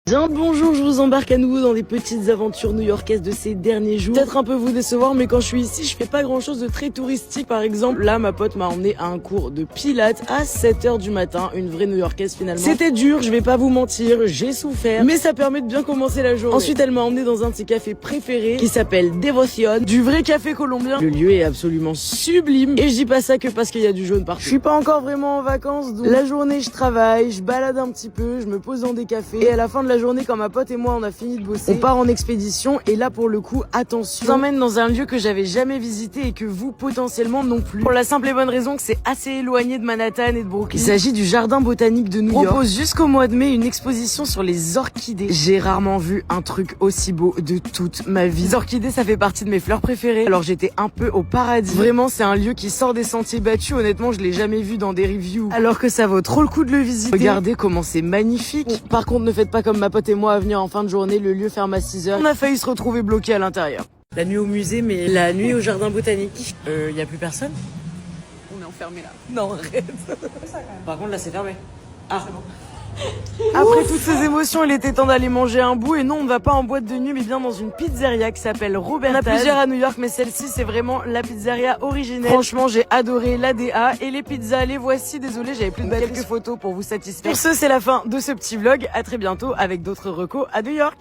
Bien le bonjour, je vous embarque à nouveau dans des petites aventures new-yorkaises de ces derniers jours. Peut-être un peu vous décevoir, mais quand je suis ici, je fais pas grand chose de très touristique. Par exemple, là, ma pote m'a emmené à un cours de pilates à 7h du matin, une vraie new-yorkaise finalement. C'était dur, je vais pas vous mentir, j'ai souffert, mais ça permet de bien commencer la journée. Ensuite, elle m'a emmené dans un de ses cafés préférés, qui s'appelle Devotion, du vrai café colombien. Le lieu est absolument sublime, et je dis pas ça que parce qu'il y a du jaune partout. Je suis pas encore vraiment en vacances, donc la journée, je travaille, je balade un petit peu, je me pose dans des cafés, et à la fin de la journée, quand ma pote et moi on a fini de bosser, on part en expédition et là pour le coup, attention, je vous emmène dans un lieu que j'avais jamais visité et que vous potentiellement non plus. Pour la simple et bonne raison que c'est assez éloigné de Manhattan et de Brooklyn. Il s'agit du jardin botanique de New York. Propose jusqu'au mois de mai une exposition sur les orchidées. J'ai rarement vu un truc aussi beau de toute ma vie. Les orchidées, ça fait partie de mes fleurs préférées. Alors j'étais un peu au paradis. Vraiment, c'est un lieu qui sort des sentiers battus. Honnêtement, je l'ai jamais vu dans des reviews. Alors que ça vaut trop le coup de le visiter. Regardez comment c'est magnifique. Par contre, ne faites pas comme ma pote et moi à venir en fin de journée, le lieu ferme à 6h. On a failli se retrouver bloqué à l'intérieur. La nuit au musée, mais la nuit au jardin botanique. Y a plus personne? On est enfermé là. Non, arrête. Par contre, là, c'est fermé. Ah. Bon. Après toutes ces émotions, il était temps d'aller manger un bout. Et non, on ne va pas en boîte de nuit, mais bien dans une pizzeria qui s'appelle Roberta's. On a plusieurs à New York, mais celle-ci, c'est vraiment la pizzeria originelle. Franchement, j'ai adoré l'ADA et les pizzas. Les voici. Désolée, j'avais plus de quelques photos pour vous satisfaire. Pour ce, c'est la fin de ce petit vlog. À très bientôt avec d'autres recos à New York.